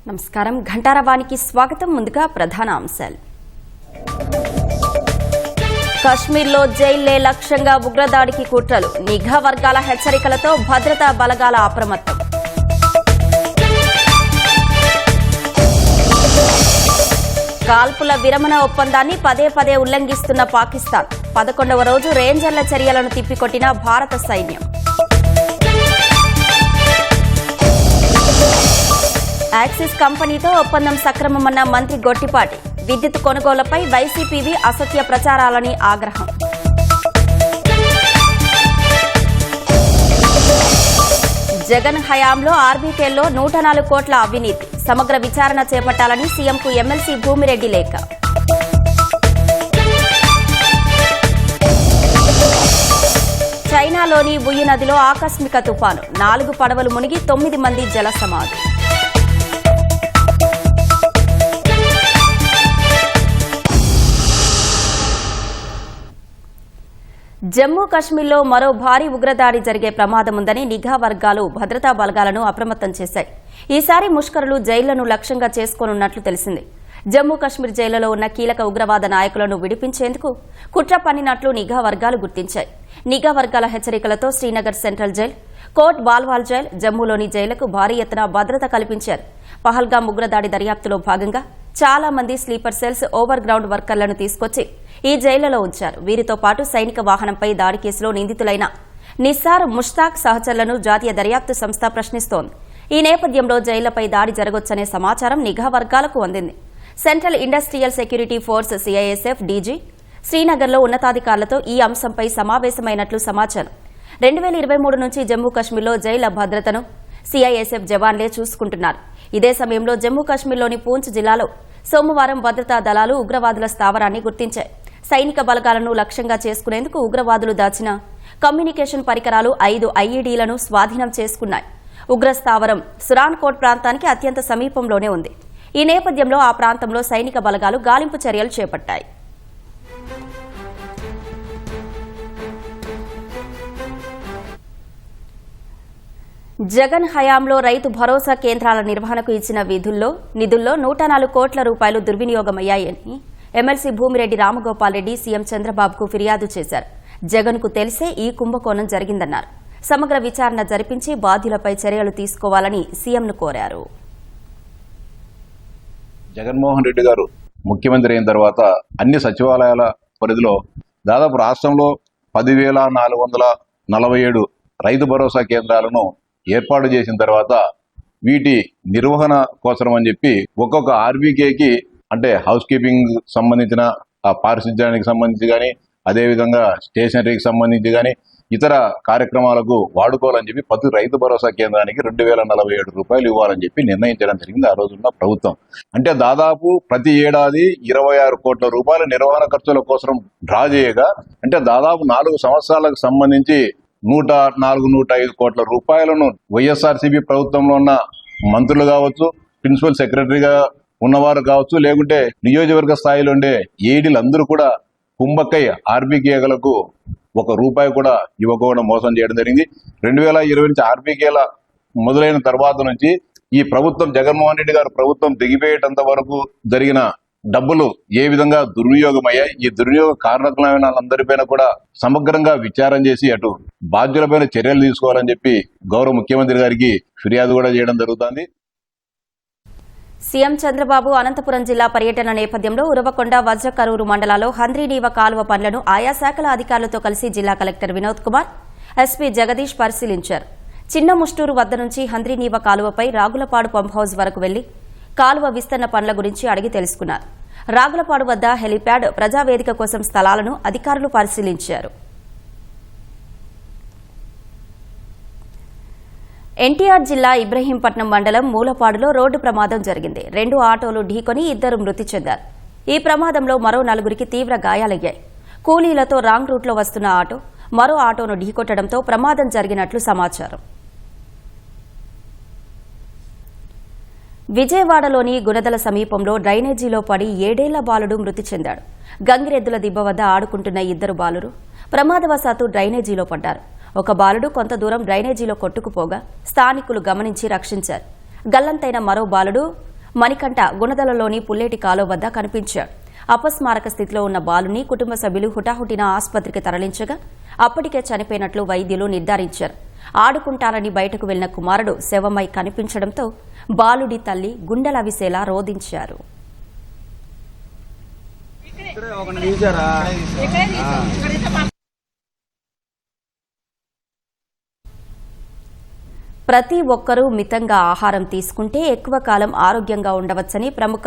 నమస్కారం ఘంటారవానికి స్వాగతం. ముందుగా ప్రధాన అంశాలు. కశ్మీర్లో జైళ్లే లక్ష్యంగా ఉగ్రదాడికి కుట్రలు. నిఘా వర్గాల హెచ్చరికలతో భద్రతా బలగాల అప్రమత్తం. కాల్పుల విరమణ ఒప్పందాన్ని పదే పదే ఉల్లంఘిస్తున్న పాకిస్తాన్. 11వ రోజు రేంజర్ల చర్యలను తిప్పికొట్టిన భారత సైన్యం. యాక్సిస్ కంపెనీతో ఒప్పందం సక్రమమన్న మంత్రి గొట్టిపాటి. విద్యుత్ కొనుగోళ్లపై వైసీపీవి అసత్య ప్రచారాలని ఆగ్రహం. జగన్ హయాంలో ఆర్బీకేల్లో 104 కోట్ల అవినీతి. సమగ్ర విచారణ చేపట్టాలని సీఎంకు ఎమ్మెల్సీ భూమిరెడ్డి లేఖ. చైనాలోని బుయి నదిలో ఆకస్మిక తుపాను. 4 పడవలు మునిగి 9 మంది జల సమాధి. జమ్మూ కశ్మీర్లో మరో భారీ ఉగ్రదాడి జరిగే ప్రమాదముందని నిఘా వర్గాలు భద్రతా బలగాలను అప్రమత్తం చేశాయి. ఈసారి ముష్కరులు జైళ్లను లక్ష్యంగా చేసుకోనున్నట్లు తెలిసింది. జమ్మూ కశ్మీర్ జైళ్లలో ఉన్న కీలక ఉగ్రవాద నాయకులను విడిపించేందుకు కుట్ర పన్నినట్లు నిఘా వర్గాలు గుర్తించాయి. నిఘా వర్గాల హెచ్చరికలతో Srinagar central jail, Kot Balwal jail, జమ్మూలోని జైళ్లకు భారీ ఎత్తున భద్రత కల్పించారు. పహల్గాం ఉగ్రదాడి దర్యాప్తులో భాగంగా చాలా మంది స్లీపర్ సెల్స్, ఓవర్ గ్రౌండ్ వర్కర్లను తీసుకొచ్చి ఈ జైళ్లలో ఉంచారు. వీరితో పాటు సైనిక వాహనంపై దాడి కేసులో నిందితులైన నిస్సార్, ముష్తాక్ సహచరులను జాతీయ దర్యాప్తు సంస్థ ప్రశ్నిస్తోంది. ఈ నేపథ్యంలో జైళ్లపై దాడి జరగొచ్చనే సమాచారం నిఘా వర్గాలకు అందింది. Central Industrial Security Force CISF DG శ్రీనగర్లో ఉన్నతాధికారులతో ఈ అంశంపై సమావేశమైనట్లు సమాచారం. 2023 నుంచి జమ్మూ కశ్మీర్లో జైళ్ల భద్రతను సిఐఎస్ఎఫ్ జవాన్లే చూసుకుంటున్నారు. ఇదే సమయంలో జమ్మూ కశ్మీర్లోని పూంచ్ జిల్లాలో సోమవారం భద్రతా దళాలు ఉగ్రవాదుల స్థావరాన్ని గుర్తించాయి. సైనిక బలగాలను లక్ష్యంగా చేసుకునేందుకు ఉగ్రవాదులు దాచిన కమ్యూనికేషన్ పరికరాలు 5 ఐఈడీలను స్వాధీనం చేసుకున్నాయి. ఉగ్రస్థావరం సురాన్కోట్ ప్రాంతానికి అత్యంత సమీపంలోనే ఉంది. ఈ నేపథ్యంలో ఆ ప్రాంతంలో సైనిక బలగాలు గాలింపు చర్యలు చేపట్టాయి. జగన్ హయాంలో రైతు భరోసా కేంద్రాల నిర్వహణకు ఇచ్చిన నిధుల్లో 104 కోట్ల రూపాయలు దుర్వినియోగమయ్యాయని ఎమ్మెల్సీ భూమిరెడ్డి రామగోపాల్ రెడ్డి సీఎం చంద్రబాబుకు ఫిర్యాదు చేశారు. జగన్కు తెలిసే ఈ కుంభకోణం జరిగిందన్నారు. సమగ్ర విచారణ జరిపించి బాధ్యులపై చర్యలు తీసుకోవాలని సీఎంను కోరారు. జగన్మోహన్ రెడ్డి గారు ముఖ్యమంత్రి అయిన తర్వాత అన్ని సచివాలయాల పరిధిలో దాదాపు రాష్ట్రంలో 10,447 రైతు భరోసా కేంద్రాలను ఏర్పాటు చేసిన తర్వాత వీటి నిర్వహణ కోసం అని చెప్పి ఒక్కొక్క ఆర్బీకేకి అంటే హౌస్ కీపింగ్ సంబంధించిన పారిశుధ్యానికి సంబంధించి కానీ, అదేవిధంగా స్టేషనరీకి సంబంధించి కానీ ఇతర కార్యక్రమాలకు వాడుకోవాలని చెప్పి ప్రతి రైతు భరోసా కేంద్రానికి 2,047 రూపాయలు ఇవ్వాలని చెప్పి నిర్ణయించడం జరిగింది ఆ రోజున్న ప్రభుత్వం. అంటే దాదాపు ప్రతి ఏడాది 26 కోట్ల రూపాయల నిర్వహణ ఖర్చుల కోసం డ్రా చేయగా, అంటే దాదాపు 4 సంవత్సరాలకు సంబంధించి 104-105 కోట్ల రూపాయలను వైఎస్ఆర్సీపీ ప్రభుత్వంలో ఉన్న మంత్రులు కావచ్చు, ప్రిన్సిపల్ సెక్రటరీగా ఉన్నవారు కావచ్చు, లేకుంటే నియోజకవర్గ స్థాయిలో ఉండే ఏడీలు అందరూ కూడా కుంభక్కై ఆర్బీకేలకు 1 రూపాయి కూడా ఇవ్వకుండా మోసం చేయడం జరిగింది. 2020 నుంచి ఆర్బీకేల మొదలైన తర్వాత నుంచి ఈ ప్రభుత్వం జగన్మోహన్ రెడ్డి గారు ప్రభుత్వం దిగిపోయేటంత వరకు జరిగిన డబ్బులు ఏ విధంగా దుర్వినియోగమయ్యాయి, ఈ దుర్వినియోగ కారణకులైన వాళ్ళందరిపైన కూడా సమగ్రంగా విచారం చేసి అటు బాధ్యులపైన చర్యలు తీసుకోవాలని చెప్పి గౌరవ ముఖ్యమంత్రి గారికి ఫిర్యాదు కూడా చేయడం జరుగుతుంది. సీఎం చంద్రబాబు అనంతపురం జిల్లా పర్యటన నేపథ్యంలో ఉరవకొండ, వజ్రకరూరు మండలాల్లో హంద్రీనీవ కాలువ పనులను ఆయా శాఖల అధికారులతో కలిసి జిల్లా కలెక్టర్ వినోద్ కుమార్, ఎస్పీ జగదీష్ పరిశీలించారు. చిన్న ముష్టూరు వద్ద నుంచి హంద్రీనీవ కాలువపై రాగులపాడు పంప్ హౌస్ వరకు వెళ్లి కాలువ విస్తరణ పనుల గురించి అడిగి తెలుసుకున్నారు. రాగులపాడు వద్ద హెలీప్యాడ్, ప్రజావేదిక కోసం స్థలాలను అధికారులు పరిశీలించారు. ఎన్టీఆర్ జిల్లా ఇబ్రహీంపట్నం మండలం మూలపాడులో రోడ్డు ప్రమాదం జరిగింది. 2 ఆటోలు ఢీకొని 2 మృతి చెందారు. ఈ ప్రమాదంలో మరో 4కి తీవ్ర గాయాలయ్యాయి. కూలీలతో రాంగ్ రూట్లో వస్తున్న ఆటో మరో ఆటోను ఢీకొట్టడంతో ప్రమాదం జరిగినట్లు సమాచారం. విజయవాడలోని గుణదల సమీపంలో డ్రైనేజీలో పడి 7 ఏళ్ల బాలుడు మృతి చెందాడు. గంగిరెద్దుల దిబ్బ వద్ద ఆడుకుంటున్న 2 బాలురు ప్రమాదవశాత్తు డ్రైనేజీలో పడ్డారు. ఒక బాలుడు కొంత దూరం డ్రైనేజీలో కొట్టుకుపోగా స్థానికులు గమనించి రక్షించారు. గల్లంతైన మరో బాలుడు మణికంఠ గుణదలలోని పుల్లేటి కాలువ వద్ద కనిపించాడు. అపస్మారక స్థితిలో ఉన్న బాలుని కుటుంబ సభ్యులు హుటాహుటిన ఆసుపత్రికి తరలించగా అప్పటికే చనిపోయినట్లు వైద్యులు నిర్ధారించారు. ఆడుకుంటానని బయటకు వెళ్లిన కుమారుడు శవమై కనిపించడంతో బాలుడి తల్లి గుండెలవిసేలా రోదించారు. ప్రతి ఒక్కరూ మితంగా ఆహారం తీసుకుంటే ఎక్కువ కాలం ఆరోగ్యంగా ఉండవచ్చని ప్రముఖ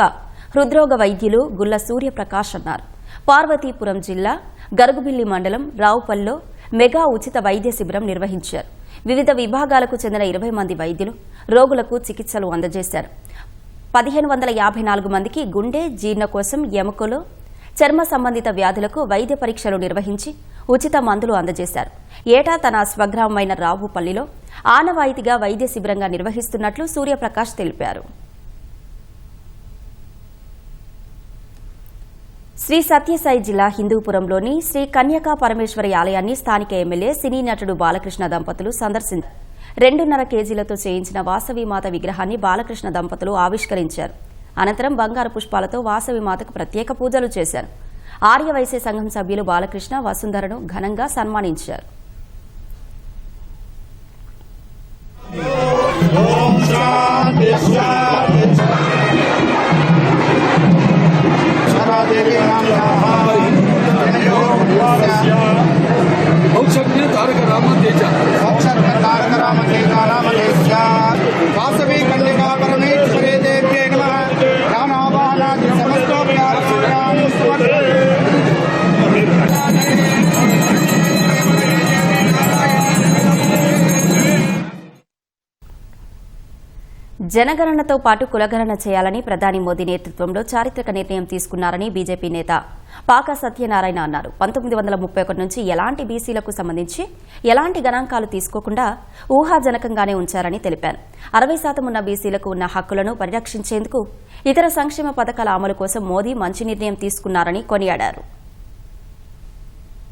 హృద్రోగ వైద్యులు గుల్ల సూర్యప్రకాష్ అన్నారు. పార్వతీపురం జిల్లా గరుగుబిల్లి మండలం రావుపల్లో మెగా ఉచిత వైద్య శిబిరం నిర్వహించారు. వివిధ విభాగాలకు చెందిన 20 మంది వైద్యులు రోగులకు చికిత్సలు అందజేశారు. 1554 మందికి గుండె, జీర్ణకోశం, ఎముకలు, చర్మ సంబంధిత వ్యాధులకు వైద్య పరీక్షలు నిర్వహించి ఉచిత మందులు అందజేశారు. ఏటా తన స్వగ్రామమైన రావుపల్లిలో ఆనవాయితీగా వైద్య శిబిరంగా నిర్వహిస్తున్నట్లు సూర్యప్రకాష్ తెలిపారు. శ్రీ సత్యసాయి జిల్లా హిందూపురంలోని శ్రీ కన్యకా పరమేశ్వరి ఆలయాన్ని స్థానిక ఎమ్మెల్యే సినీ నటుడు బాలకృష్ణ దంపతులు సందర్శించారు. 2.5 కేజీలతో చేయించిన వాసవిమాత విగ్రహాన్ని బాలకృష్ణ దంపతులు ఆవిష్కరించారు. అనంతరం బంగారు పుష్పాలతో వాసవిమాతకు ప్రత్యేక పూజలు చేశారు. ఆర్యవైశ్య సంఘం సభ్యులు బాలకృష్ణ, వసుంధరను ఘనంగా సన్మానించారు. वासवी कन्यका परमेश्वरे देव्यै नमः। ज्ञानावाहनादि समस्तोपचाराणि జనగణనతో పాటు కులగణన చేయాలని ప్రధాని మోదీ నేతృత్వంలో చారిత్రక నిర్ణయం తీసుకున్నారని బీజేపీ నేత పాకా సత్యనారాయణ అన్నారు. 1931 నుంచి ఎలాంటి బీసీలకు సంబంధించి ఎలాంటి గణాంకాలు తీసుకోకుండా ఊహాజనకంగానే ఉంచారని తెలిపారు. 60% ఉన్న బీసీలకు ఉన్న హక్కులను పరిరక్షించేందుకు ఇతర సంక్షేమ పథకాల అమలు కోసం మోదీ మంచి నిర్ణయం తీసుకున్నారని కొనియాడారు.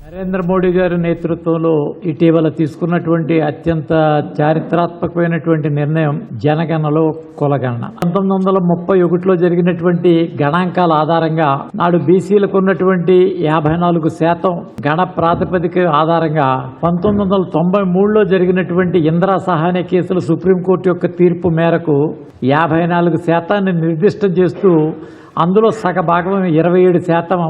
నరేంద్ర మోడీ గారి నేతృత్వంలో ఇటీవల తీసుకున్నటువంటి అత్యంత చారిత్రాత్మకమైనటువంటి నిర్ణయం జనగణనలో కులగణన. 1931లో జరిగినటువంటి గణాంకాల ఆధారంగా నాడు బీసీలకు ఉన్నటువంటి 54% గణ ప్రాతిపదిక ఆధారంగా 1993లో జరిగినటువంటి ఇందిరా సహాయ కేసులు సుప్రీంకోర్టు యొక్క తీర్పు మేరకు 54% నిర్దిష్టం చేస్తూ అందులో సగభాగం 27%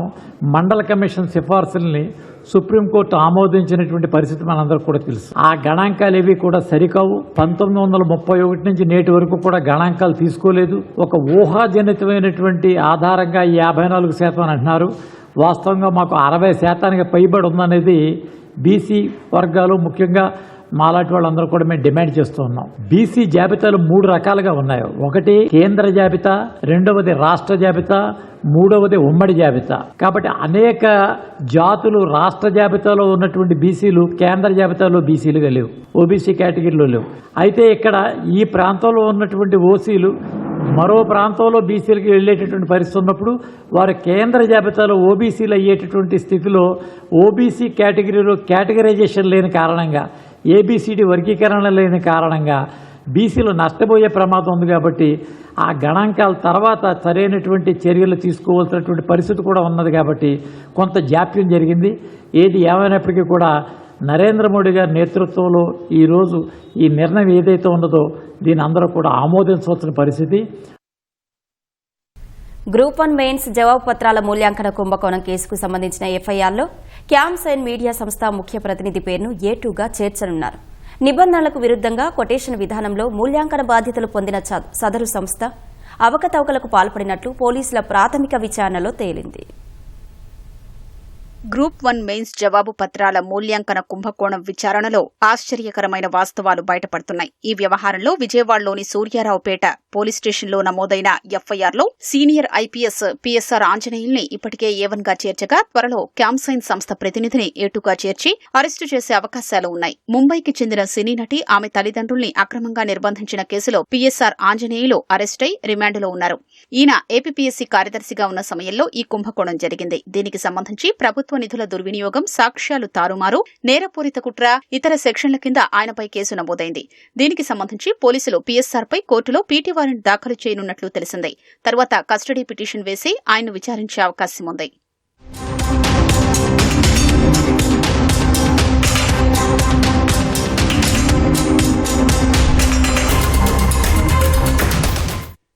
మండల కమిషన్ సిఫార్సుల్ని సుప్రీంకోర్టు ఆమోదించినటువంటి పరిస్థితి మనందరికీ కూడా తెలుసు. ఆ గణాంకాలు ఏవి కూడా సరికావు. 1931 నుంచి నేటి వరకు కూడా గణాంకాలు తీసుకోలేదు. ఒక ఊహాజనితమైనటువంటి ఆధారంగా 54% అని అంటున్నారు. వాస్తవంగా మాకు 60% పైబడి ఉందనేది బీసీ వర్గాలు, ముఖ్యంగా మాలాంటి వాళ్ళందరూ కూడా మేము డిమాండ్ చేస్తూ ఉన్నాం. బీసీ జాబితాలు 3 రకాలుగా ఉన్నాయి. ఒకటి కేంద్ర జాబితా, రెండవది రాష్ట్ర జాబితా, మూడవది ఉమ్మడి జాబితా. కాబట్టి అనేక జాతులు రాష్ట్ర జాబితాలో ఉన్నటువంటి బీసీలు కేంద్ర జాబితాలో బీసీలుగా లేవు, ఓబీసీ కేటగిరీలో లేవు. అయితే ఇక్కడ ఈ ప్రాంతంలో ఉన్నటువంటి ఓసీలు మరో ప్రాంతంలో బీసీలకు వెళ్ళేటటువంటి పరిస్థితి ఉన్నప్పుడు వారు కేంద్ర జాబితాలో ఓబీసీలు అయ్యేటటువంటి స్థితిలో ఓబీసీ కేటగిరీలో కేటగరైజేషన్ లేని కారణంగా, ఏబీసీడీ వర్గీకరణ లేని కారణంగా బీసీలు నష్టపోయే ప్రమాదం ఉంది. కాబట్టి ఆ గణాంకాల తర్వాత సరైనటువంటి చర్యలు తీసుకోవాల్సినటువంటి పరిస్థితి కూడా ఉన్నది. కాబట్టి కొంత జాప్యం జరిగింది. ఏది ఏమైనప్పటికీ కూడా నరేంద్ర మోడీ గారి నేతృత్వంలో ఈరోజు ఈ నిర్ణయం ఏదైతే ఉన్నదో దీని అందరూ కూడా ఆమోదించవలసిన పరిస్థితి. గ్రూప్ 1 మెయిన్స్ జవాబు పత్రాల మూల్యాంకన కుంభకోణం కేసుకు సంబంధించిన ఎఫ్ఐఆర్లో క్యాంసైన్ మీడియా సంస్థ ముఖ్య ప్రతినిధి పేరును A2గా చేర్చనున్నారు. నిబంధనలకు విరుద్ధంగా కొటేషన్ విధానంలో మూల్యాంకన బాధ్యతలు పొందిన సదరు సంస్థ అవకతవకలకు పాల్పడినట్లు పోలీసుల ప్రాథమిక విచారణలో తేలింది. గ్రూప్ 1 మెయిన్స్ జవాబు పత్రాల మూల్యాంకన కుంభకోణం విచారణలో ఆశ్చర్యకరమైన వాస్తవాలు బయటపడుతున్నాయి. ఈ వ్యవహారంలో విజయవాడలోని సూర్యారావుపేట పోలీస్ స్టేషన్లో నమోదైన ఎఫ్ఐఆర్లో సీనియర్ ఐపీఎస్ పిఎస్ఆర్ ఆంజనేయుల్ని ఇప్పటికే A1గా చేర్చగా త్వరలో క్యాంసైన్ సంస్థ ప్రతినిధిని A2గా చేర్చి అరెస్టు చేసే అవకాశాలు ఉన్నాయి. ముంబైకి చెందిన సినీ నటి ఆమె తల్లిదండ్రుల్ని అక్రమంగా నిర్బంధించిన కేసులో పిఎస్ఆర్ ఆంజనేయులు అరెస్టై రిమాండ్లో ఉన్నారు. ఈయన ఏపీపీఎస్సీ కార్యదర్శిగా ఉన్న సమయంలో ఈ కుంభకోణం జరిగింది. దీనికి సంబంధించి ప్రభుత్వం ప్రభుత్వ నిధుల దుర్వినియోగం, సాక్ష్యాలు తారుమారు, నేరపూరిత కుట్ర, ఇతర సెక్షన్ల కింద ఆయనపై కేసు నమోదైంది. దీనికి సంబంధించి పోలీసులు పీఎస్ఆర్పై కోర్టులో పీటీ వారెంట్ దాఖలు చేయనున్నట్లు తెలిసింది. తర్వాత కస్టడీ పిటిషన్ వేసి ఆయన్ను విచారించే అవకాశం ఉంది.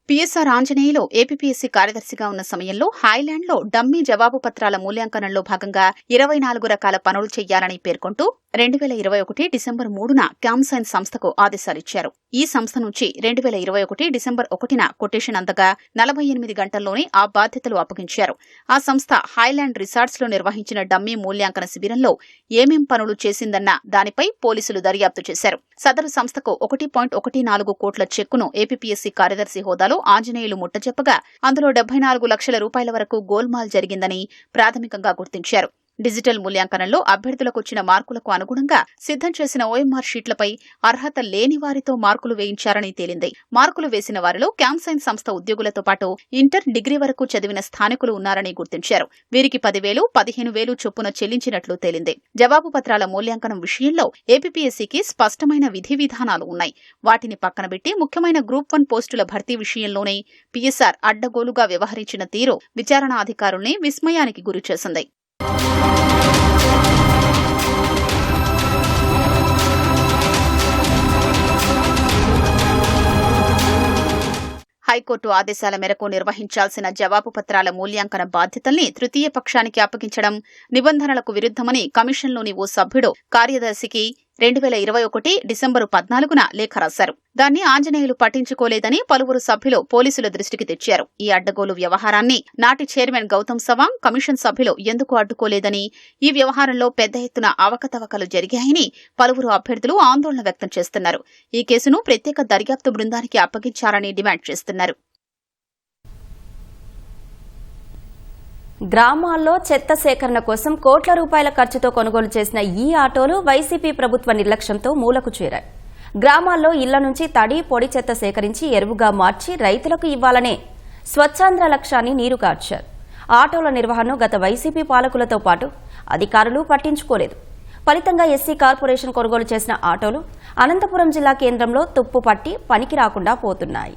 పీఎస్ఆర్ ఆంజనేయులు ఏపీపీఎస్సీ కార్యదర్శిగా ఉన్న సమయంలో హైలాండ్లో డమ్మీ జవాబు పత్రాల మూల్యాంకనంలో భాగంగా 24 రకాల పనులు చేయాలని పేర్కొంటూ 2021 డిసెంబర్ 3న క్యామ్సైన్ సంస్థకు ఆదేశాలిచ్చారు. ఈ సంస్థ నుంచి 2021 డిసెంబర్ 1న కొటేషన్ అందగా 48 గంటల్లోనే ఆ బాధ్యతలు అప్పగించారు. ఆ సంస్థ హైలాండ్ రిసార్ట్స్ లో నిర్వహించిన డమ్మీ మూల్యాంకన శిబిరంలో ఏమేం పనులు చేసిందన్న దానిపై పోలీసులు దర్యాప్తు చేశారు. సదరు సంస్థకు 1.14 కోట్ల చెక్కును ఏపీపీఎస్సీ కార్యదర్శి హోదాలో ఆంజనేయులు ముట్టజెప్పగా అందులో 74 లక్షల రూపాయల వరకు గోల్మాల్ జరిగిందని ప్రాథమికంగా గుర్తించారు. డిజిటల్ మూల్యాంకనంలో అభ్యర్థులకు వచ్చిన మార్కులకు అనుగుణంగా సిద్ధం చేసిన ఓఎంఆర్ షీట్లపై అర్హత లేని వారితో మార్కులు వేయించారని తేలింది. మార్కులు వేసిన వారిలో క్యామ్సైన్ సంస్థ ఉద్యోగులతో పాటు ఇంటర్, డిగ్రీ వరకు చదివిన స్థానికులు ఉన్నారని గుర్తించారు. వీరికి 10,000, 15,000 చొప్పున చెల్లించినట్లు తేలింది. జవాబు పత్రాల మూల్యాంకనం విషయంలో ఏపీపీఎస్సీకి స్పష్టమైన విధి విధానాలు ఉన్నాయి. వాటిని పక్కనబెట్టి ముఖ్యమైన గ్రూప్ 1 పోస్టుల భర్తీ విషయంలోనే పీఎస్ఆర్ అడ్డగోలుగా వ్యవహరించిన తీరు విచారణ అధికారుల్ని విస్మయానికి గురిచేసింది. హైకోర్టు ఆదేశాల మేరకు నిర్వహించాల్సిన జవాబు పత్రాల మూల్యాంకన బాధ్యతల్ని తృతీయ పక్షానికి అప్పగించడం నిబంధనలకు విరుద్ధమని కమిషన్లోని ఓ సభ్యుడు కార్యదర్శికి 2021 డిసెంబరు 14న లేఖ రాశారు. దాన్ని ఆంజనేయులు పట్టించుకోలేదని పలువురు సభ్యులు పోలీసుల దృష్టికి తెచ్చారు. ఈ అడ్డగోలు వ్యవహారాన్ని నాటి చైర్మన్ గౌతమ్ సవాంగ్, కమిషన్ సభ్యులు ఎందుకు అడ్డుకోలేదని, ఈ వ్యవహారంలో పెద్ద ఎత్తున అవకతవకలు జరిగాయని పలువురు అభ్యర్థులు ఆందోళన వ్యక్తం చేస్తున్నారు. ఈ కేసును ప్రత్యేక దర్యాప్తు బృందానికి అప్పగించాలని డిమాండ్ చేస్తున్నారు. గ్రామాల్లో చెత్త సేకరణ కోసం కోట్ల రూపాయల ఖర్చుతో కొనుగోలు చేసిన ఈ ఆటోలు వైసీపీ ప్రభుత్వ నిర్లక్ష్యంతో మూలకు చేరాయి. గ్రామాల్లో ఇళ్ల నుంచి తడి, పొడి చెత్త సేకరించి ఎరువుగా మార్చి రైతులకు ఇవ్వాలనే స్వచ్ఛాంధ్ర లక్ష్యాన్ని నీరు కార్చారు. ఆటోల నిర్వహణను గత వైసీపీ పాలకులతో పాటు అధికారులు పట్టించుకోలేదు. ఫలితంగా ఎస్సీ కార్పొరేషన్ కొనుగోలు చేసిన ఆటోలు అనంతపురం జిల్లా కేంద్రంలో తుప్పు పట్టి పనికి రాకుండా పోతున్నాయి.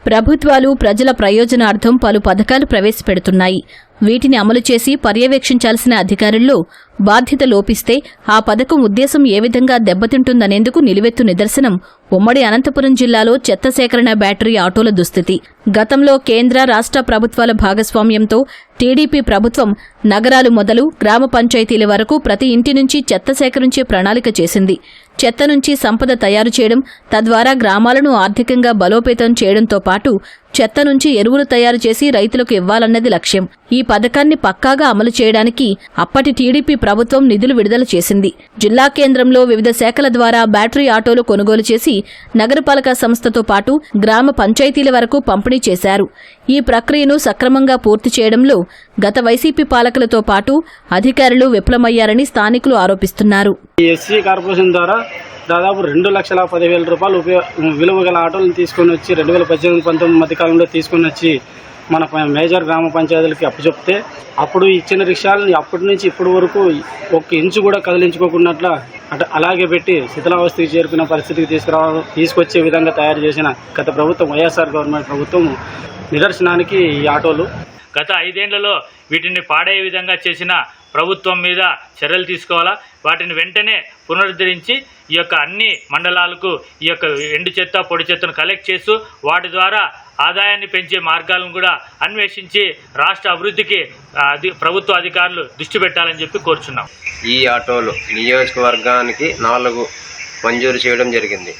ప్రభుత్వాలు ప్రజల ప్రయోజనార్థం పలు పథకాలు ప్రవేశపెడుతున్నాయి. వీటిని అమలు చేసి పర్యవేక్షించాల్సిన అధికారుల్లో బాధ్యత లోపిస్తే ఆ పథకం ఉద్దేశం ఏ విధంగా దెబ్బతింటుందనేందుకు నిలువెత్తు నిదర్శనం ఉమ్మడి అనంతపురం జిల్లాలో చెత్త సేకరణ బ్యాటరీ ఆటోల దుస్థితి. గతంలో కేంద్ర, రాష్ట్ర ప్రభుత్వాల భాగస్వామ్యంతో టీడీపీ ప్రభుత్వం నగరాలు మొదలు గ్రామ పంచాయతీల వరకు ప్రతి ఇంటి నుంచి చెత్త సేకరించే ప్రణాళిక చేసింది. చెత్త నుంచి సంపద తయారు చేయడం, తద్వారా గ్రామాలను ఆర్థికంగా బలోపేతం చేయడంతో పాటు చెత్త నుంచి ఎరువులు తయారు చేసి రైతులకు ఇవ్వాలన్నది లక్ష్యం. ఈ పథకాన్ని పక్కాగా అమలు చేయడానికి అప్పటి టీడీపీ ప్రభుత్వం నిధులు విడుదల చేసింది. జిల్లా కేంద్రంలో వివిధ శాఖల ద్వారా బ్యాటరీ ఆటోలు కొనుగోలు చేసి నగరపాలక సంస్థతో పాటు గ్రామ పంచాయతీల వరకు పంపిణీ చేశారు. ఈ ప్రక్రియను సక్రమంగా పూర్తి చేయడంలో గత వైసీపీ పాలకులతో పాటు అధికారులు విఫలమయ్యారని స్థానికులు ఆరోపిస్తున్నారు. ఎస్సీ కార్పొరేషన్ ద్వారా దాదాపు 2,10,000 రూపాయలు విలువ గల ఆటోలను తీసుకొని వచ్చి 2018-19 మధ్యకాలంలో తీసుకొని వచ్చి మన మేజర్ గ్రామ పంచాయతీలకి అప్పచెప్తే అప్పుడు ఇచ్చిన రిక్షాలని అప్పటి నుంచి ఇప్పటి వరకు ఒక ఇంచు కూడా కదిలించుకోకున్నట్ల అలాగే పెట్టి శిథిలావస్థకి చేరుకున్న పరిస్థితికి తీసుకొచ్చే విధంగా తయారు చేసిన గత ప్రభుత్వం, వైఎస్ఆర్ గవర్నమెంట్ ప్రభుత్వం నిదర్శనానికి ఈ ఆటోలు. గత 5 ఏళ్లలో వీటిని పాడయ్యే విధంగా చేసిన ప్రభుత్వం మీద చర్యలు తీసుకోవాలా. వాటిని వెంటనే పునరుద్ధరించి ఈ యొక్క అన్ని మండలాలకు ఈ యొక్క ఎండు చెత్త, పొడి చెత్తను కలెక్ట్ చేస్తూ వాటి ద్వారా ఆదాయాన్ని పెంచే మార్గాలను కూడా అన్వేషించి రాష్ట్ర అభివృద్ధికి ప్రభుత్వ అధికారులు దృష్టి పెట్టాలని చెప్పి కోరుచున్నాం. ఈ ఆటోలు నియోజకవర్గానికి 4 మంజూరు చేయడం జరిగింది.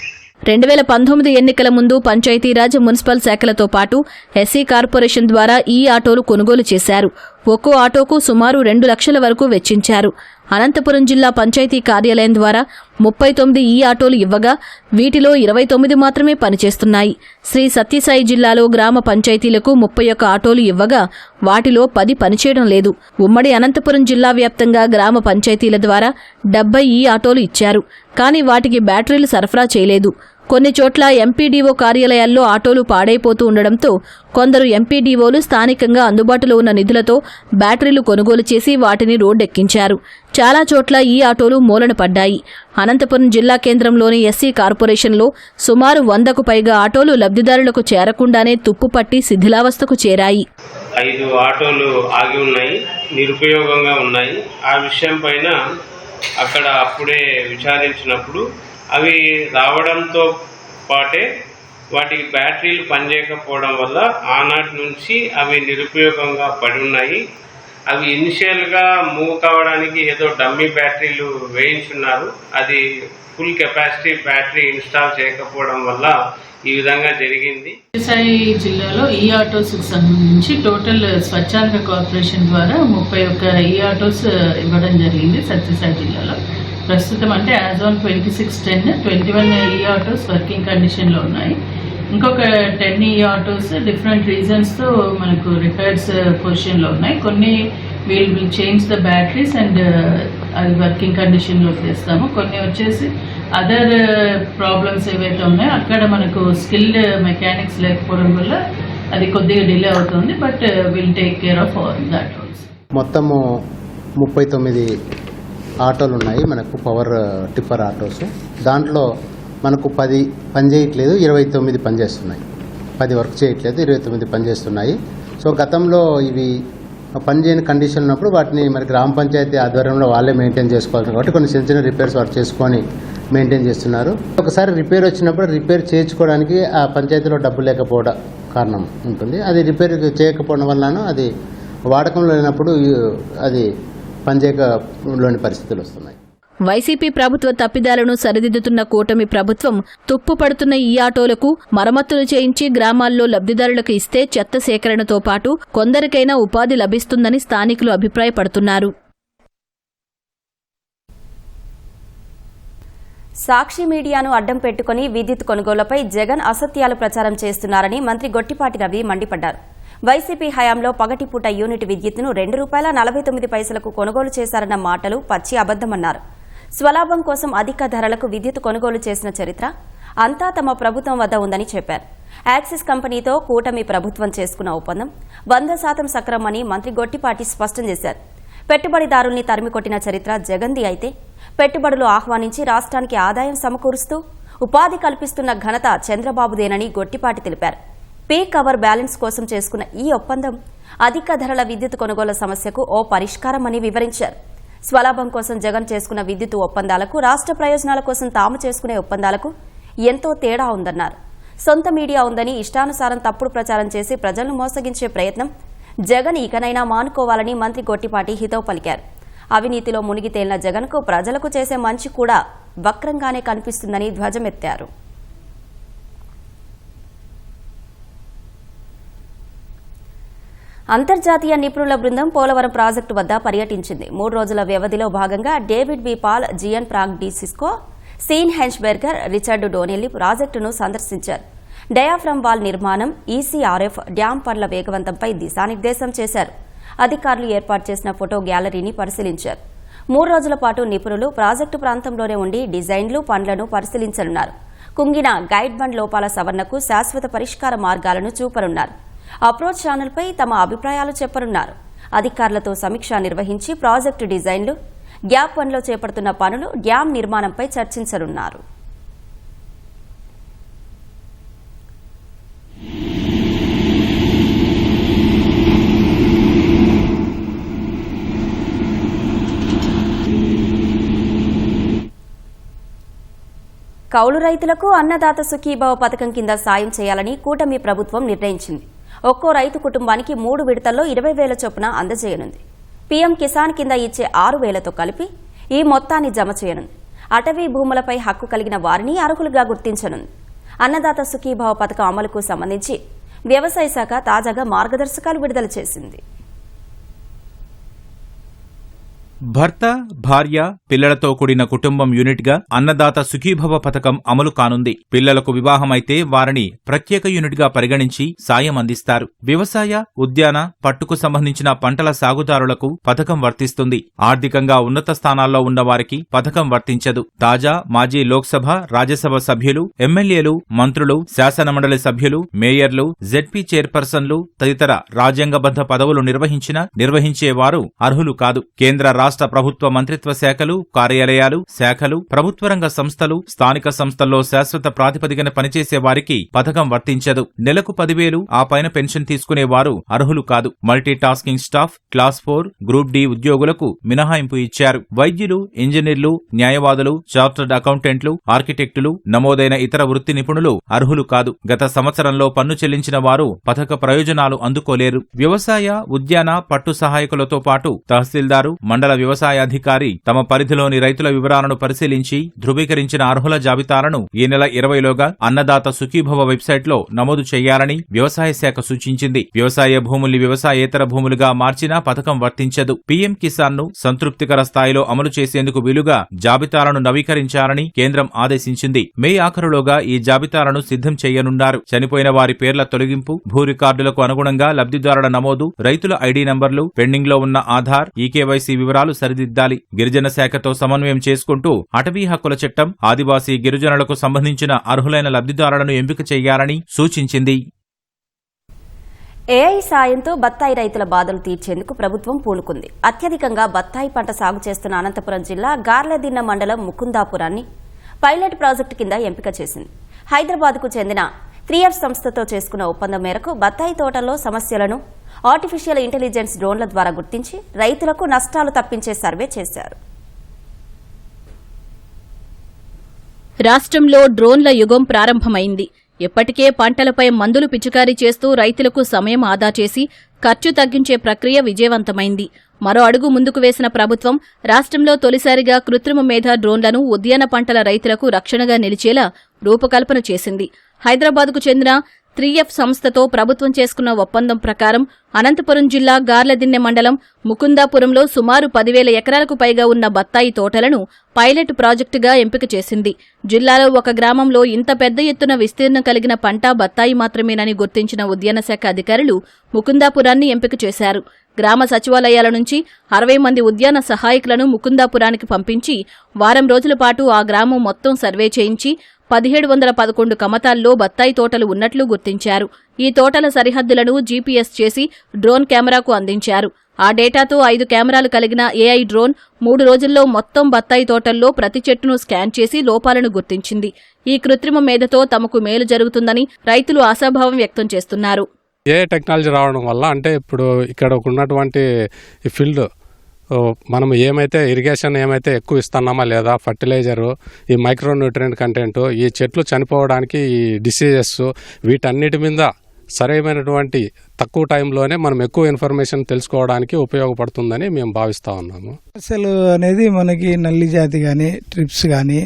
2019 ఎన్నికల ముందు పంచాయతీరాజ్, మున్సిపల్ శాఖలతో పాటు ఎస్సీ కార్పొరేషన్ ద్వారా ఈ ఆటోలు కొనుగోలు చేశారు. ఒక్కో ఆటోకు సుమారు 2 లక్షల వరకు వెచ్చించారు. అనంతపురం జిల్లా పంచాయతీ కార్యాలయం ద్వారా 39 ఈ ఆటోలు ఇవ్వగా వీటిలో 29 మాత్రమే పనిచేస్తున్నాయి. శ్రీ సత్యసాయి జిల్లాలో గ్రామ పంచాయతీలకు 31 ఆటోలు ఇవ్వగా వాటిలో 10 పనిచేయడం లేదు. ఉమ్మడి అనంతపురం జిల్లా వ్యాప్తంగా గ్రామ పంచాయతీల ద్వారా 70 ఈ ఆటోలు ఇచ్చారు. కానీ వాటికి బ్యాటరీలు సరఫరా చేయలేదు. కొన్ని చోట్ల ఎంపీడీఓ కార్యాలయాల్లో ఆటోలు పాడైపోతూ ఉండడంతో కొందరు ఎంపీడీఓలు స్థానికంగా అందుబాటులో ఉన్న నిధులతో బ్యాటరీలు కొనుగోలు చేసి వాటిని రోడ్డెక్కించారు. చాలా చోట్ల ఈ ఆటోలు మూలన పడ్డాయి. అనంతపురం జిల్లా కేంద్రంలోని ఎస్సీ కార్పొరేషన్లో సుమారు 100కు పైగా ఆటోలు లబ్ధిదారులకు చేరకుండానే తుప్పుపట్టి శిథిలావస్థకు చేరాయి. 5 ఆటోలు ఆగి ఉన్నాయి, నిరుపయోగంగా ఉన్నాయి. ఆ విషయం పైన అక్కడ అప్పుడే విచారించినప్పుడు అవి రావడంతో పాటే వాటికి బ్యాటరీలు పనిచేయకపోవడం వల్ల ఆనాటి నుంచి అవి నిరుపయోగంగా పడి ఉన్నాయి. అవి ఇనిషియల్గా మూవ్ కావడానికి ఏదో డమ్మీ బ్యాటరీలు వేయించున్నారు. అది ఫుల్ కెపాసిటీ బ్యాటరీ ఇన్స్టాల్ చేయకపోవడం వల్ల ఈ విధంగా జరిగింది. సత్యసాయి జిల్లాలో ఈ ఆటోస్కి సంబంధించి టోటల్ స్వచ్ఛాంధ్ర కార్పొరేషన్ ద్వారా 31 ఈ ఆటోస్ ఇవ్వడం జరిగింది సత్యసాయి జిల్లాలో. ప్రస్తుతం అంటే యాజ్ ఆన్ 26/10 21 ఈ ఆటోస్ వర్కింగ్ కండిషన్లో ఉన్నాయి. ఇంకొక 10 ఈ ఆటోస్ డిఫరెంట్ రీజన్స్తో మనకు రిపేర్స్ పొజిషన్లో ఉన్నాయి. కొన్ని will change the batteries and అది వర్కింగ్ కండిషన్లో తెస్తాము. కొన్ని వచ్చేసి అదర్ ప్రాబ్లమ్స్ ఏవైతే ఉన్నాయో అక్కడ మనకు స్కిల్డ్ మెకానిక్స్ లేకపోవడం వల్ల అది కొద్దిగా డిలే అవుతుంది. But will take care of all that also. మొత్తము 39 ఆటోలు ఉన్నాయి మనకు, పవర్ టిప్పర్ ఆటోస్. దాంట్లో మనకు 10 పని చేయట్లేదు, 29 పనిచేస్తున్నాయి. 10 వర్క్ చేయట్లేదు, 29 పనిచేస్తున్నాయి. సో గతంలో ఇవి పనిచేయని కండిషన్ ఉన్నప్పుడు వాటిని మరి గ్రామ పంచాయతీ ఆధ్వర్యంలో వాళ్ళే మెయింటైన్ చేసుకోవాలి కాబట్టి కొన్ని చిన్న చిన్న రిపేర్స్ వారు చేసుకొని మెయింటైన్ చేస్తున్నారు. ఒకసారి రిపేర్ వచ్చినప్పుడు రిపేర్ చేయించుకోవడానికి ఆ పంచాయతీలో డబ్బు లేకపోవడం కారణం ఉంటుంది. అది రిపేర్ చేయకపోవడం వలన అది వాడకంలో లేనప్పుడు అది పనిచేయలోని పరిస్థితులు వస్తున్నాయి. వైసీపీ ప్రభుత్వ తప్పిదాలను సరిదిద్దుతున్న కూటమి ప్రభుత్వం తుప్పు పడుతున్న ఈ ఆటోలకు మరమ్మతులు చేయించి గ్రామాల్లో లబ్ధిదారులకు ఇస్తే చెత్త సేకరణతో పాటు కొందరికైనా ఉపాధి లభిస్తుందని స్థానికులు అభిప్రాయపడుతున్నారు. సాక్షి మీడియాను అడ్డం పెట్టుకుని విద్యుత్ కొనుగోలుపై జగన్ అసత్యాలు ప్రచారం చేస్తున్నారని మంత్రి గొట్టిపాటి రవి మండిపడ్డారు. వైసీపీ హయాంలో పగటిపూట యూనిట్ విద్యుత్తును ₹2.49 కొనుగోలు చేశారన్న మాటలు పచ్చి అబద్దమన్నారు. స్వలాభం కోసం అధిక ధరలకు విద్యుత్ కొనుగోలు చేసిన చరిత్ర అంతా తమ ప్రభుత్వం వద్ద ఉందని చెప్పారు. యాక్సిస్ కంపెనీతో కూటమి ప్రభుత్వం చేసుకున్న ఒప్పందం 100% సక్రమని మంత్రి గొట్టిపాటి స్పష్టం చేశారు. పెట్టుబడిదారుల్ని తరిమికొట్టిన చరిత్ర జగన్ది అయితే పెట్టుబడులు ఆహ్వానించి రాష్ట్రానికి ఆదాయం సమకూరుస్తూ ఉపాధి కల్పిస్తున్న ఘనత చంద్రబాబుదేనని గొట్టిపాటి తెలిపారు. పీక్ అవర్ బ్యాలెన్స్ కోసం చేసుకున్న ఈ ఒప్పందం అధిక ధరల విద్యుత్ కొనుగోలు సమస్యకు ఓ పరిష్కారమని వివరించారు. స్వలాభం కోసం జగన్ చేసుకున్న విద్యుత్ ఒప్పందాలకు రాష్ట్ర ప్రయోజనాల కోసం తాము చేసుకునే ఒప్పందాలకు ఎంతో తేడా ఉందన్నారు. సొంత మీడియా ఉందని ఇష్టానుసారం తప్పుడు ప్రచారం చేసి ప్రజలను మోసగించే ప్రయత్నం జగన్ ఇకనైనా మానుకోవాలని మంత్రి గొట్టిపాటి హితవు పలికారు. అవినీతిలో మునిగి తేలిన జగన్కు ప్రజలకు చేసే మంచి కూడా వక్రంగానే కనిపిస్తుందని ధ్వజమెత్తారు. అంతర్జాతీయ నిపుణుల బృందం పోలవరం ప్రాజెక్టు వద్ద పర్యటించింది. 3 రోజుల వ్యవధిలో భాగంగా David B Paul, Gian Franco Di Cisco, Sean Hensberger, Richard Donnelly ప్రాజెక్టును సందర్శించారు. డయాఫ్రమ్ వాల్ నిర్మాణం, ఈసీఆర్ఎఫ్ డ్యాం పనుల వేగవంతంపై దిశానిర్దేశం చేశారు. అధికారులు ఏర్పాటు చేసిన ఫోటో గ్యాలరీని పరిశీలించారు. 3 రోజుల పాటు నిపుణులు ప్రాజెక్టు ప్రాంతంలోనే ఉండి డిజైన్లు, పనులను పరిశీలించనున్నారు. కుంగిన గైడ్ బండ్ లోపాల సవరణకు శాశ్వత పరిష్కార మార్గాలను చూపనున్నారు. అప్రోచ్ ఛానల్పై తమ అభిప్రాయాలు చెప్పనున్నారు. అధికారులతో సమీక్ష నిర్వహించి ప్రాజెక్టు డిజైన్లు, గ్యాప్ వన్లో చేపడుతున్న పనులు, డ్యాం నిర్మాణంపై చర్చించనున్నారు. కౌలు రైతులకు అన్నదాత సుఖీభవ పథకం కింద సాయం చేయాలని కూటమి ప్రభుత్వం నిర్ణయించింది. ఒక్కో రైతు కుటుంబానికి 3 విడతల్లో 20,000 చొప్పున అందజేయనుంది. పీఎం కిసాన్ కింద ఇచ్చే 6,000తో కలిపి ఈ మొత్తాన్ని జమ చేయనుంది. అటవీ భూములపై హక్కు కలిగిన వారిని అర్హులుగా గుర్తించనుంది. అన్నదాత సుఖీభవ పథకం అమలుకు సంబంధించి వ్యవసాయ శాఖ తాజాగా మార్గదర్శకాలు విడుదల చేసింది. భర్త, భార్య, పిల్లలతో కూడిన కుటుంబం యూనిట్గా అన్నదాత సుఖీభవ పథకం అమలు కానుంది. పిల్లలకు వివాహమైతే వారిని ప్రత్యేక యూనిట్గా పరిగణించి సాయం అందిస్తారు. వ్యవసాయ, ఉద్యాన, పట్టుకు సంబంధించిన పంటల సాగుదారులకు పథకం వర్తిస్తుంది. ఆర్థికంగా ఉన్నత స్థానాల్లో ఉన్న వారికి పథకం వర్తించదు. తాజా, మాజీ లోక్సభ, రాజ్యసభ సభ్యులు, ఎమ్మెల్యేలు, మంత్రులు, శాసనమండలి సభ్యులు, మేయర్లు, జెడ్పీ చైర్పర్సన్లు తదితర రాజ్యాంగబద్ధ పదవులు నిర్వహించేవారు అర్హులు కాదు. కేంద్ర, రాష్ట్ర ప్రభుత్వ మంత్రిత్వ శాఖలు, కార్యాలయాలు, శాఖలు, ప్రభుత్వ రంగ సంస్థలు, స్థానిక సంస్థల్లో శాశ్వత ప్రాతిపదికన పనిచేసే వారికి పథకం వర్తించదు. నెలకు 10,000 ఆ పైన పెన్షన్ తీసుకునేవారు అర్హులు కాదు. Multi tasking staff, class 4, group D ఉద్యోగులకు మినహాయింపు ఇచ్చారు. వైద్యులు, ఇంజనీర్లు, న్యాయవాదులు, చార్టర్డ్ అకౌంటెంట్లు, ఆర్కిటెక్టులు, నమోదైన ఇతర వృత్తి నిపుణులు అర్హులు కాదు. గత సంవత్సరంలో పన్ను చెల్లించిన వారు పథక ప్రయోజనాలు అందుకోలేరు. వ్యవసాయ, ఉద్యాన, పట్టు సహాయకులతో పాటు తహసీల్దారు, మండల వ్యవసాయాధికారి తమ పరిధిలోని రైతుల వివరాలను పరిశీలించి ధృవీకరించిన అర్హుల జాబితాలను ఈ నెల 20లోగా అన్నదాత సుఖీభవ వెబ్సైట్లో నమోదు చేయాలని వ్యవసాయ శాఖ సూచించింది. వ్యవసాయ భూముల్ని వ్యవసాయేతర భూములుగా మార్చినా పథకం వర్తించదు. పీఎం కిసాన్ ను సంతృప్తికర స్థాయిలో అమలు చేసేందుకు వీలుగా జాబితాలను నవీకరించాలని కేంద్రం ఆదేశించింది. మే ఆఖరులోగా ఈ జాబితాలను సిద్ధం చేయనున్నారు. చనిపోయిన వారి పేర్ల తొలగింపు, భూ రికార్డులకు అనుగుణంగా లబ్ధిదారుల నమోదు, రైతుల ఐడీ నంబర్లు, పెండింగ్లో ఉన్న ఆధార్, ఈకేవైసీ వివరాలు సరిదిద్దాలి. గిరిజన శాఖతో సమన్వయం చేసుకుంటూ అటవీ హక్కుల చట్టం, ఆదివాసీ గిరిజనులకు సంబంధించిన అర్హులైన లబ్ధిదారులను ఎంపిక చేయాలని సూచించింది. ఏఐ సాయంతో బత్తాయి రైతుల బాధలు తీర్చేందుకు ప్రభుత్వం పూనుకుంది. అత్యధికంగా బత్తాయి పంట సాగు చేస్తున్న అనంతపురం జిల్లా గార్లదిన్న మండలం ముకుందాపురాన్ని పైలట్ ప్రాజెక్టు కింద ఎంపిక చేసింది. హైదరాబాద్కు చెందిన 3F సంస్థతో చేసుకున్న ఒప్పందం మేరకు బత్తాయి తోటల్లో సమస్యలను ఆర్టిఫిషియల్ ఇంటెలిజెన్స్ డ్రోన్ల ద్వారా గుర్తించి రైతులకు నష్టాలు తప్పించే సర్వే చేశారు. రాష్ట్రంలో డ్రోన్ల యుగం ప్రారంభమైంది. ఇప్పటికే పంటలపై మందులు పిచికారీ చేస్తూ రైతులకు సమయం ఆదా చేసి ఖర్చు తగ్గించే ప్రక్రియ విజయవంతమైంది. మరో అడుగు ముందుకు వేసిన ప్రభుత్వం రాష్ట్రంలో తొలిసారిగా కృత్రిమ మేధ డ్రోన్లను ఉద్యాన పంటల రైతులకు రక్షణగా నిలిచేలా రూపకల్పన చేసింది. హైదరాబాద్కు చెందిన 3F సంస్థతో ప్రభుత్వం చేసుకున్న ఒప్పందం ప్రకారం అనంతపురం జిల్లా గార్లదిన్నె మండలం ముకుందాపురంలో సుమారు 10,000 ఎకరాలకు పైగా ఉన్న బత్తాయి తోటలను పైలట్ ప్రాజెక్టుగా ఎంపిక చేసింది. జిల్లాలో ఒక గ్రామంలో ఇంత పెద్ద ఎత్తున విస్తీర్ణం కలిగిన పంట బత్తాయి మాత్రమేనని గుర్తించిన ఉద్యాన శాఖ అధికారులు ముకుందాపురాన్ని ఎంపిక చేశారు. గ్రామ సచివాలయాల నుంచి 60 మంది ఉద్యాన సహాయకులను ముకుందాపురానికి పంపించి వారం రోజుల పాటు ఆ గ్రామం మొత్తం సర్వే చేయించి 1711 కమతాల్లో బత్తాయి తోటలు ఉన్నట్లు గుర్తించారు. ఈ తోటల సరిహద్దులను జీపీఎస్ చేసి డ్రోన్ కెమెరాకు అందించారు. ఆ డేటాతో 5 కెమెరాలు కలిగిన ఏఐ డ్రోన్ 3 రోజుల్లో మొత్తం బత్తాయి తోటల్లో ప్రతి చెట్టును స్కాన్ చేసి లోపాలను గుర్తించింది. ఈ కృత్రిమ మేధతో తమకు మేలు జరుగుతుందని రైతులు ఆశాభావం వ్యక్తం చేస్తున్నారు. ఏ టెక్నాలజీ రావడం వల్ల అంటే ఇప్పుడు ఇక్కడ ఉన్నటువంటి ఈ ఫీల్డ్ మనం ఏమైతే ఇరిగేషన్ ఏమైతే ఎక్కువ ఇస్తున్నామా లేదా, ఫర్టిలైజరు, ఈ మైక్రోన్యూట్రియంట్ కంటెంట్, ఈ చెట్లు చనిపోవడానికి ఈ డిసీజెస్, వీటన్నిటి మీద సరైనటువంటి తక్కువ టైంలోనే మనం ఎక్కువ ఇన్ఫర్మేషన్ తెలుసుకోవడానికి ఉపయోగపడుతుందని మేము భావిస్తూ ఉన్నాము. అసలు అనేది మనకి నల్లి జాతి కానీ, ట్రిప్స్ కానీ,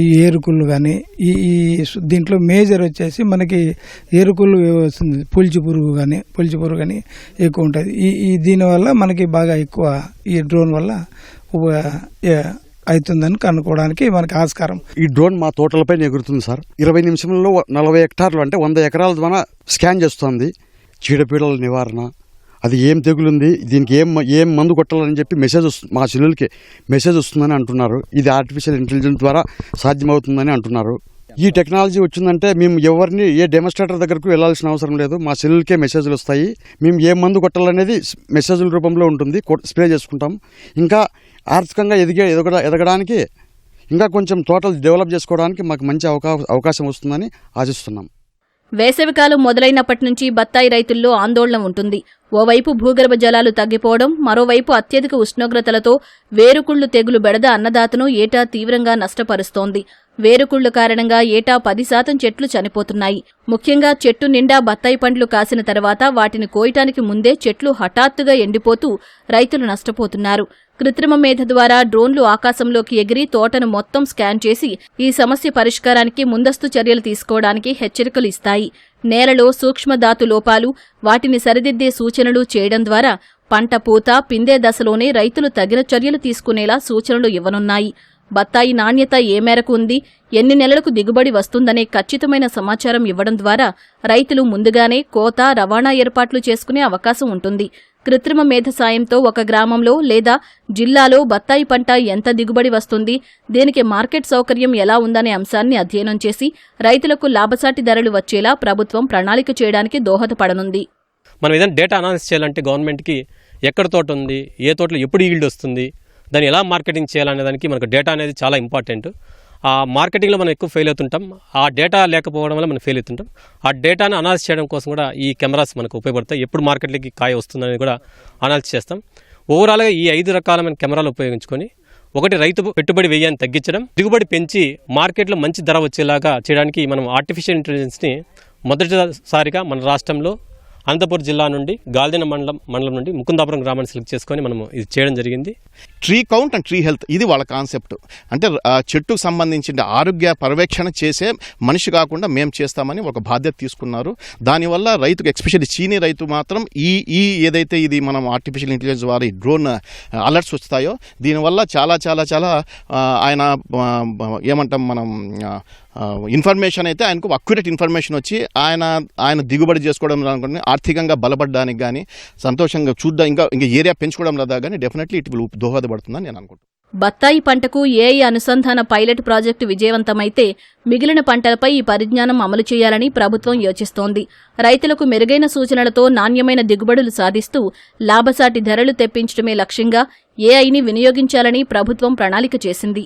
ఈ ఏరుకుళ్ళు కానీ, ఈ దీంట్లో మేజర్ వచ్చేసి మనకి ఏరుకుళ్ళు వస్తుంది. పులిచి పురుగు కానీ ఎక్కువ ఉంటుంది. ఈ దీనివల్ల మనకి బాగా ఎక్కువ ఈ డ్రోన్ వల్ల అవుతుందని కనుక్కోవడానికి మనకి ఆస్కారం. ఈ డ్రోన్ మా తోటలపై ఎగురుతుంది సార్. 20 నిమిషంలో 40 హెక్టార్లు అంటే 100 ఎకరాల ద్వారా స్కాన్ చేస్తుంది. చీడపీడల నివారణ, అది ఏం తెగులుంది, దీనికి ఏం మందు కొట్టాలని చెప్పి మెసేజ్ వస్తుంది, మా సెల్లులకి మెసేజ్ వస్తుందని అంటున్నారు. ఇది ఆర్టిఫిషియల్ ఇంటెలిజెన్స్ ద్వారా సాధ్యమవుతుందని అంటున్నారు. ఈ టెక్నాలజీ వచ్చిందంటే మేము ఎవరిని ఏ డెమోన్స్ట్రేటర్ దగ్గరకు వెళ్లాల్సిన అవసరం లేదు. మా సెల్లులకే మెసేజ్లు వస్తాయి. మేము ఏ మందు కొట్టాలనేది మెసేజ్ల రూపంలో ఉంటుంది, స్ప్రే చేసుకుంటాం. ఇంకా ఆర్థికంగా ఎదగడానికి, ఇంకా కొంచెం తోటలు డెవలప్ చేసుకోవడానికి మాకు మంచి అవకాశం వస్తుందని ఆశిస్తున్నాం. వేసవికాలం మొదలైనప్పటి నుంచి బత్తాయి రైతుల్లో ఆందోళన ఉంటుంది. ఓవైపు భూగర్భ జలాలు తగ్గిపోవడం, మరోవైపు అత్యధిక ఉష్ణోగ్రతలతో వేరుకుళ్లు తెగులు బెడద అన్నదాతను ఏటా తీవ్రంగా నష్టపరుస్తోంది. వేరుకుళ్లు కారణంగా ఏటా 10% చెట్లు చనిపోతున్నాయి. ముఖ్యంగా చెట్టు నిండా బత్తాయి పండ్లు కాసిన తర్వాత వాటిని కోయటానికి ముందే చెట్లు హఠాత్తుగా ఎండిపోతూ రైతులు నష్టపోతున్నారు. కృత్రిమ మేధ ద్వారా డ్రోన్లు ఆకాశంలోకి ఎగిరి తోటను మొత్తం స్కాన్ చేసి ఈ సమస్య పరిష్కారానికి ముందస్తు చర్యలు తీసుకోవడానికి హెచ్చరికలు ఇస్తాయి. నేలలో సూక్ష్మధాతు లోపాలు, వాటిని సరిదిద్దే సూచనలు చేయడం ద్వారా పంట పూత పిందే దశలోనే రైతులు తగిన చర్యలు తీసుకునేలా సూచనలు ఇవ్వనున్నాయి. బత్తాయి నాణ్యత ఏ మేరకు ఉంది, ఎన్ని నెలలకు దిగుబడి వస్తుందనే ఖచ్చితమైన సమాచారం ఇవ్వడం ద్వారా రైతులు ముందుగానే కోత, రవాణా ఏర్పాట్లు చేసుకునే అవకాశం ఉంటుంది. కృత్రిమ మేధ సాయంతో ఒక గ్రామంలో లేదా జిల్లాలో బత్తాయి పంట ఎంత దిగుబడి వస్తుంది, దీనికి మార్కెట్ సౌకర్యం ఎలా ఉందనే అంశాన్ని అధ్యయనం చేసి రైతులకు లాభసాటి ధరలు వచ్చేలా ప్రభుత్వం ప్రణాళిక చేయడానికి దోహదపడనుంది. మనం ఏదైనా డేటా అనాలిసిస్ చేయాలంటే గవర్నమెంట్కి ఎక్కడ తోట ఉంది, ఏ తోటలో ఎప్పుడు ఈల్డ్ వస్తుంది, దాన్ని ఎలా మార్కెటింగ్ చేయాలనే దానికి మనకు డేటా అనేది చాలా ఇంపార్టెంట్. ఆ మార్కెటింగ్లో మనం ఎక్కువ ఫెయిల్ అవుతుంటాం. ఆ డేటా లేకపోవడం వల్ల మనం ఫెయిల్ అవుతుంటాం. ఆ డేటాను అనాలిసిస్ చేయడం కోసం కూడా ఈ కెమెరాస్ మనకు ఉపయోగపడతాయి. ఎప్పుడు మార్కెట్లోకి కాయ వస్తుందని కూడా అనాలిసిస్ చేస్తాం. ఓవరాల్గా ఈ 5 రకాలమైన కెమెరాలు ఉపయోగించుకొని ఒకటి రైతు పెట్టుబడి వ్యయాన్ని తగ్గించడం, దిగుబడి పెంచి మార్కెట్లో మంచి ధర వచ్చేలాగా చేయడానికి మనం ఆర్టిఫిషియల్ ఇంటెలిజెన్స్ని మొదటిసారిగా మన రాష్ట్రంలో అనంతపురం జిల్లా నుండి గాల్దిన మండలం నుండి ముకుందాపురం గ్రామాన్ని సెలెక్ట్ చేసుకొని మనం ఇది చేయడం జరిగింది. Tree count and tree health ఇది వాళ్ళ కాన్సెప్ట్. అంటే చెట్టుకు సంబంధించిన ఆరోగ్య పర్యవేక్షణ చేసే మనిషి కాకుండా మేము చేస్తామని ఒక బాధ్యత తీసుకున్నారు. దానివల్ల రైతుకు ఎస్పెషల్లీ చీనీ రైతు మాత్రం ఈ ఏదైతే ఇది మనం ఆర్టిఫిషియల్ ఇంటెలిజెన్స్ వారి డ్రోన్ అలర్ట్స్ వస్తాయో దీనివల్ల చాలా చాలా చాలా ఆయన ఏమంటాం మనం ఇన్ఫర్మేషన్ అయితే ఆయనకు అక్యురేట్ ఇన్ఫర్మేషన్ వచ్చి ఆయన దిగుబడి చేసుకోవడం అనుకుని ఆర్థికంగా బలపడడానికి కానీ సంతోషంగా చూద్దాం ఇంకా ఏరియా పెంచుకోవడం లేదా కానీ డెఫినెట్లీ ఇట్ విల్ దోహదపడుతుందని నేను అనుకుంటున్నాను. బత్తాయి పంటకు ఏఐ అనుసంధాన పైలట్ ప్రాజెక్టు విజయవంతమైతే మిగిలిన పంటలపై ఈ పరిజ్ఞానం అమలు చేయాలని ప్రభుత్వం యోచిస్తోంది. రైతులకు మెరుగైన సూచనలతో నాణ్యమైన దిగుబడులు సాధిస్తూ లాభసాటి ధరలు తెప్పించడమే లక్ష్యంగా ఏఐని వినియోగించాలని ప్రభుత్వం ప్రణాళిక చేసింది.